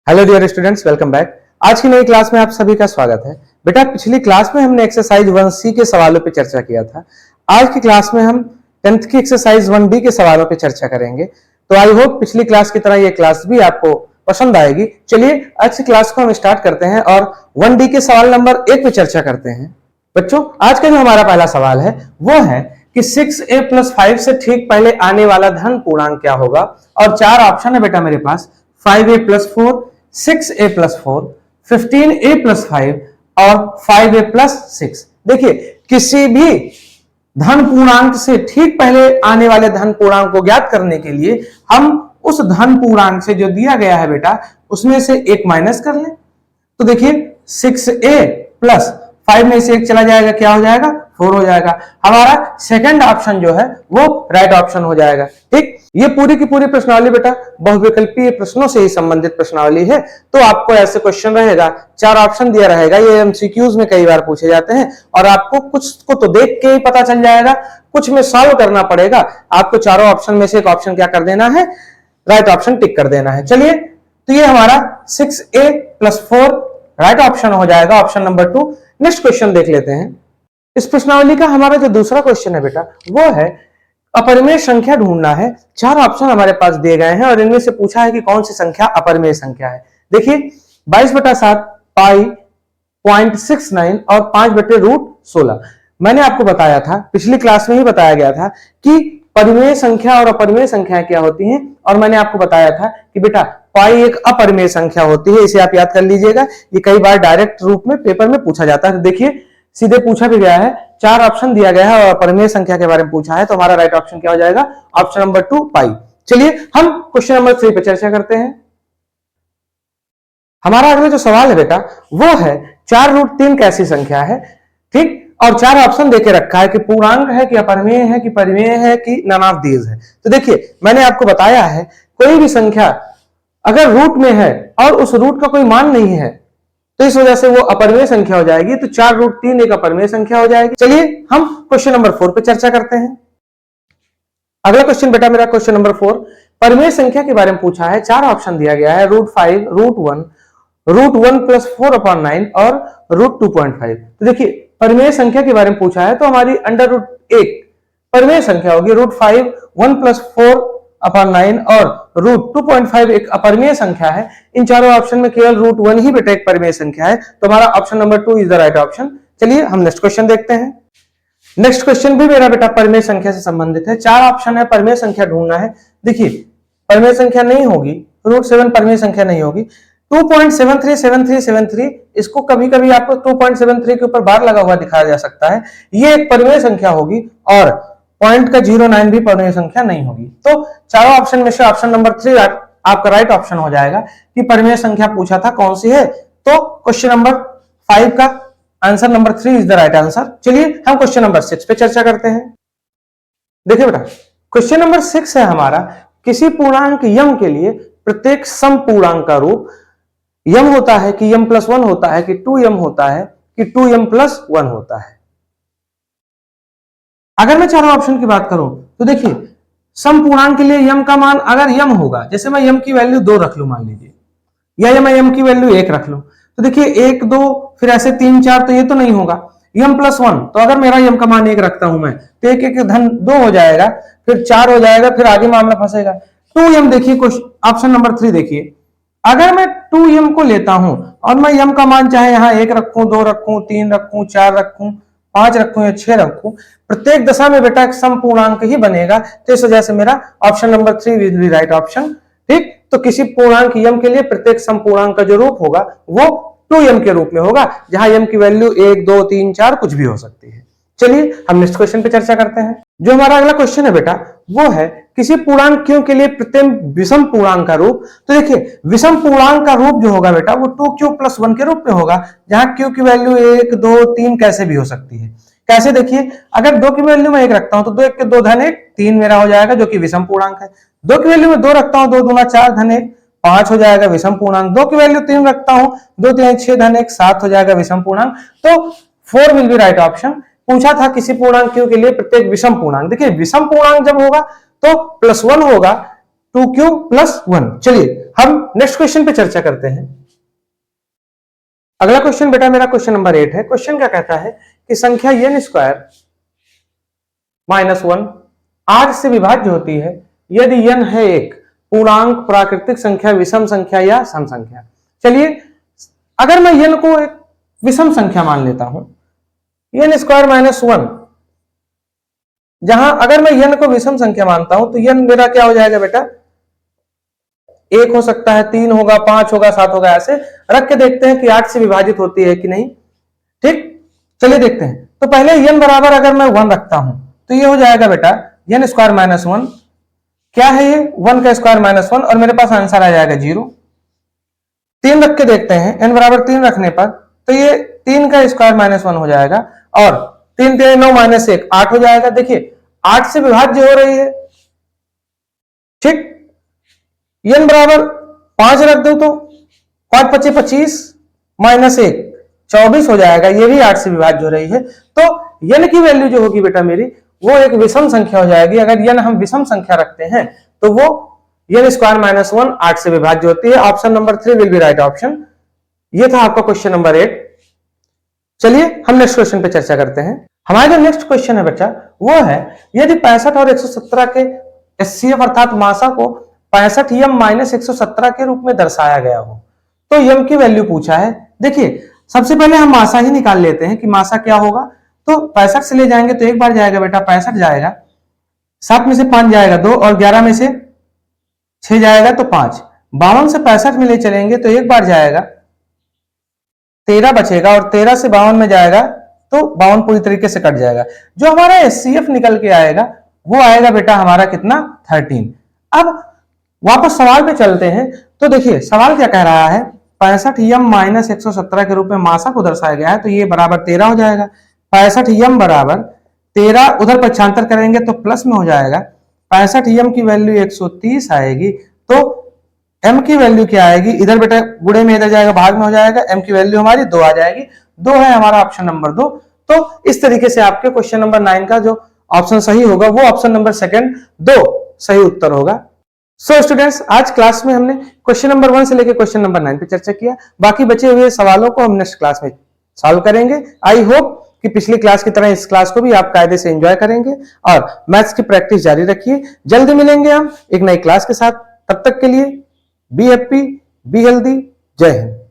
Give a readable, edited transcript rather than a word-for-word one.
Hello dear students, welcome back. आज की नई क्लास में आप सभी का स्वागत है। बेटा, पिछली क्लास में हमने एक्सरसाइज 1C के सवालों पे चर्चा किया था। आज की क्लास में हम 10th की एक्सरसाइज 1D के सवालों पे चर्चा करेंगे। तो आई होप पिछली क्लास की तरह ये क्लास भी आपको पसंद आएगी। चलिए आज की क्लास को हम स्टार्ट करते हैं और 1D के सवाल नंबर 1 पे चर्चा करते हैं। बच्चों, आज का जो हमारा पहला सवाल है वो है कि 6a + 5 से ठीक पहले आने वाला धन पूर्णांक क्या होगा। और चार ऑप्शन है बेटा मेरे पास, 5a + 4, 6a + 4, 15a + 5 और 5a + 6। देखिए, किसी भी धन पूर्णांक से ठीक पहले आने वाले धन पूर्णांक को ज्ञात करने के लिए हम उस धन पूर्णांक से जो दिया गया है बेटा उसमें से एक माइनस कर लें। तो देखिए 6a + 5 में से एक चला जाएगा, क्या हो जाएगा, 4 हो जाएगा। हमारा सेकंड ऑप्शन जो है वो राइट ऑप्शन हो जाएगा। ठीक, ये पूरी की पूरी प्रश्नावली बेटा बहुविकल्पीय प्रश्नों से ही संबंधित प्रश्नावली है। तो आपको ऐसे क्वेश्चन रहेगा, चार ऑप्शन दिया रहेगा, ये एमसीक्यूज में कई बार पूछे जाते हैं और आपको कुछ को तो देख के ही पता चल जाएगा, कुछ में सॉल्व करना पड़ेगा। आपको चारों ऑप्शन में से एक ऑप्शन क्या कर देना है, राइट ऑप्शन टिक कर देना है। चलिए, तो ये हमारा 6a + 4 राइट ऑप्शन हो जाएगा, ऑप्शन नंबर 2। नेक्स्ट क्वेश्चन देख लेते हैं। इस प्रश्नावली का हमारा जो दूसरा क्वेश्चन है बेटा वो है अपरिमेय संख्या ढूंढना है। चार ऑप्शन हमारे पास दिए गए हैं और इनमें से पूछा है कि कौन सी संख्या अपरिमेय संख्या है। देखिए 22/7 पाई 0.69 और 5/√16। मैंने आपको बताया था, पिछली क्लास में ही बताया गया था कि परिमेय संख्या और अपरिमेय संख्या क्या होती हैं। और मैंने आपको बताया था कि बेटा पाई एक अपरिमेय संख्या होती है, इसे आप याद कर लीजिएगा। ये कई बार डायरेक्ट रूप में पेपर में पूछा जाता है। तो देखिए सीधे पूछा भी गया है, चार ऑप्शन दिया गया है और अपरिमेय संख्या के बारे में पूछा है, तो हमारा राइट ऑप्शन क्या हो जाएगा, ऑप्शन नंबर 2 पाई। चलिए हम क्वेश्चन नंबर 3 पे चर्चा करते हैं। हमारा अगला जो सवाल है बेटा वो है 4√3 कैसी संख्या है। ठीक, और चार ऑप्शन देके रखा है कि पूर्णांक है कि अपरिमेय है कि परिमेय है कि नन ऑफ दीज है। तो देखिए मैंने आपको बताया है, कोई भी संख्या अगर रूट में है और उस रूट का कोई मान नहीं है तो इस वजह से वो अपरिमेय संख्या हो जाएगी। तो 4√3 एक अपरिमेय संख्या हो जाएगी। चलिए हम क्वेश्चन नंबर 4 पे चर्चा करते हैं। अगला क्वेश्चन बेटा मेरा क्वेश्चन नंबर 4 परिमेय संख्या के बारे में पूछा है। चार ऑप्शन दिया गया है, √5, √1, √1 + 4/9 और √2.5। तो देखिए परिमेय संख्या के बारे में पूछा है तो हमारी √1 परिमेय संख्या होगी, √5 1 + 4/9 और √2.5 एक अपरिमेय संख्या है। इन चारों ऑप्शन में केवल √1 ही बेटा एक परिमेय संख्या है। तो हमारा option number 2 is the right option. चलिए हम नेक्स्ट क्वेश्चन देखते हैं। नेक्स्ट क्वेश्चन भी मेरा बेटा परिमेय संख्या से संबंधित है। चार ऑप्शन है, परिमेय संख्या ढूंढना है। देखिए परिमेय संख्या नहीं होगी, √7 परिमेय संख्या नहीं होगी। 2.737373 इसको कभी कभी आपको 2.73 के ऊपर बार लगा हुआ दिखाया जा सकता है, ये एक परिमेय संख्या होगी। और पॉइंट का 0.9 भी परिमेय संख्या नहीं होगी। तो चारों ऑप्शन में से ऑप्शन नंबर 3 आपका राइट ऑप्शन हो जाएगा कि परिमेय संख्या पूछा था कौन सी है। तो क्वेश्चन नंबर 5 का answer number 3 is the right answer. चलिए हम क्वेश्चन नंबर 6 पे चर्चा करते हैं। देखिए बेटा क्वेश्चन नंबर 6 है हमारा, किसी पूर्णांक यम के लिए प्रत्येक सम पूर्णांक का रूप यम होता है कि m+1 होता है कि 2m होता है कि 2m+1 होता है। अगर मैं चारों ऑप्शन की बात करूं तो देखिए सम पूर्णांक के लिए यम का मान अगर यम होगा, जैसे मैं यम की वैल्यू 2 रख लूं मान लीजिए, या मैं यम की वैल्यू 1 रख लूं, तो देखिए 1 2 फिर ऐसे 3 4, तो ये तो नहीं होगा। m+1, तो अगर मेरा यम का मान 1 रखता हूं मैं तो 1 1 धन 2 हो जाएगा, फिर 4 हो जाएगा, फिर आगे मामला फंसेगा। 2m देखिए ऑप्शन नंबर 3 देखिए, अगर मैं 2m को लेता हूं और मैं यम का मान चाहे यहां 1 रखूं, 2 रखूं, 3 रखूं, 4 रखूं, 5 रखूं या 6 रखूं, प्रत्येक दशा में बेटा एक सम पूर्णांक ही बनेगा। तो इस वजह से मेरा option number 3 will be right option. ठीक, तो किसी पूर्णांक यम के लिए प्रत्येक सम पूर्णांक का जो रूप होगा वो 2m के रूप में होगा, जहां यम की वैल्यू 1 2 3 4 कुछ भी हो सकती है। चलिए हम नेक्स्ट क्वेश्चन पे चर्चा करते हैं। जो हमारा अगला क्वेश्चन है बेटा वो है किसी पूर्णांक q के लिए प्रत्येक विषम पूर्णांक का रूप। तो देखिए विषम पूर्णांक का रूप जो होगा बेटा वो 2q + 1 के रूप में होगा, जहां q की वैल्यू 1 2 3 कैसे भी हो सकती है। कैसे, देखिए अगर 2 की वैल्यू में 1 रखता हूं तो 2 1 के 2 धन 1 3 मेरा हो जाएगा, जो कि विषम पूर्णांक है। 2 की वैल्यू में 2 रखता हूं, 2 दूना 4 धन 1 5 हो जाएगा, विषम पूर्णांक। 2 की वैल्यू 3 रखता हूं, 2 3 6 धन 1 7 हो जाएगा, विषम पूर्णांक। तो 4 विल बी राइट ऑप्शन। पूछा था किसी पूर्णांक q के लिए प्रत्येक विषम पूर्णांक। देखिए विषम पूर्णांक जब होगा तो +1 होगा, 2q + 1। चलिए हम नेक्स्ट क्वेश्चन पे चर्चा करते हैं। अगला क्वेश्चन बेटा मेरा क्वेश्चन नंबर 8 है। क्वेश्चन क्या कहता है कि संख्या n स्क्वायर -1 8 से विभाज्य होती है यदि n है एक पूर्णांक, प्राकृतिक संख्या, विषम संख्या या सम संख्या। चलिए, अगर मैं n को एक विषम संख्या मान लेता हूं, n स्क्वायर -1, जहां अगर मैं n को विषम संख्या मानता हूं तो n मेरा क्या हो जाएगा बेटा, 1 हो सकता है, 3 होगा, 5 होगा, 7 होगा, ऐसे रख के देखते हैं कि 8 से विभाजित होती है कि नहीं। ठीक, चलिए देखते हैं। तो पहले n बराबर अगर मैं 1 रखता हूं तो ये हो जाएगा बेटा n स्क्वायर -1, क्या है ये, 1 का स्क्वायर -1, और मेरे पास आंसर आ जाएगा 0। 3 रख के देखते हैं, n बराबर 3 रखने पर तो ये 3 का स्क्वायर -1 हो जाएगा, और 3 3 9 -1 8 हो जाएगा। देखिए 8 से विभाज्य हो रही है। ठीक, n बराबर 5 रख दो तो 5 5 25 -1 24 हो जाएगा, ये भी 8 से विभाज्य हो रही है। तो n की वैल्यू जो होगी बेटा मेरी, वो एक विषम संख्या हो जाएगी। अगर n हम विषम संख्या रखते हैं तो वो n स्क्वायर -1 8 से विभाज्य होती है। Option number 3 will be right option. ये था आपका क्वेश्चन नंबर 8। चलिए हम नेक्स्ट क्वेश्चन पे चर्चा करते हैं। हमारा जो नेक्स्ट क्वेश्चन है बच्चा वो है, यदि 65 और 117 के एचसीएफ अर्थात मासा को 65m - 117 के रूप में दर्शाया गया हो तो m की वैल्यू पूछा है। देखिए सबसे पहले हम मासा ही निकाल लेते हैं कि मासा क्या होगा। तो 65 से ले जाएंगे तो एक बार जाएगा बेटा 65 जाएगा, 7 में से 5 जाएगा 2, और 11 में से 6 जाएगा तो 5। 52 से 65 में ले चलेंगे तो एक बार जाएगा, 13 बचेगा, और 13 से 52 में जाएगा तो 52 पूरी तरीके से कट जाएगा। जो हमारा एचसीएफ निकल के आएगा वो आएगा बेटा हमारा कितना, 13। अब वापस सवाल पे चलते हैं। तो देखिए सवाल क्या कह रहा है, 65m - 117 के रूप में मासा को दर्शाया गया है, तो ये बराबर 13 हो जाएगा। 65m बराबर 13, उधर 75 करेंगे तो प्लस में हो जाएगा। 65m की वैल्यू 130 आएगी, तो m की वैल्यू क्या आएगी, इधर बेटा गुणे में इधर जाएगा, भाग में हो जाएगा, m की वैल्यू हमारी 2 आ जाएगी। 2 है हमारा ऑप्शन नंबर 2। तो इस तरीके से आपके क्वेश्चन नंबर 9 का जो ऑप्शन सही होगा वो ऑप्शन नंबर सेकंड 2 सही उत्तर होगा। सो स्टूडेंट्स, आज क्लास में हमने क्वेश्चन नंबर 1 से लेकर क्वेश्चन नंबर 9 पे चर्चा किया। बाकी बचे हुए सवालों को हम नेक्स्ट क्लास में सॉल्व करेंगे। आई होप कि पिछली क्लास की तरह इस क्लास को भी आप कायदे से एंजॉय करेंगे और मैथ्स की प्रैक्टिस जारी रखिए। जल्दी मिलेंगे हम एक नई क्लास के साथ। तब तक के लिए बी हैप्पी, बी हेल्दी। जय हिंद।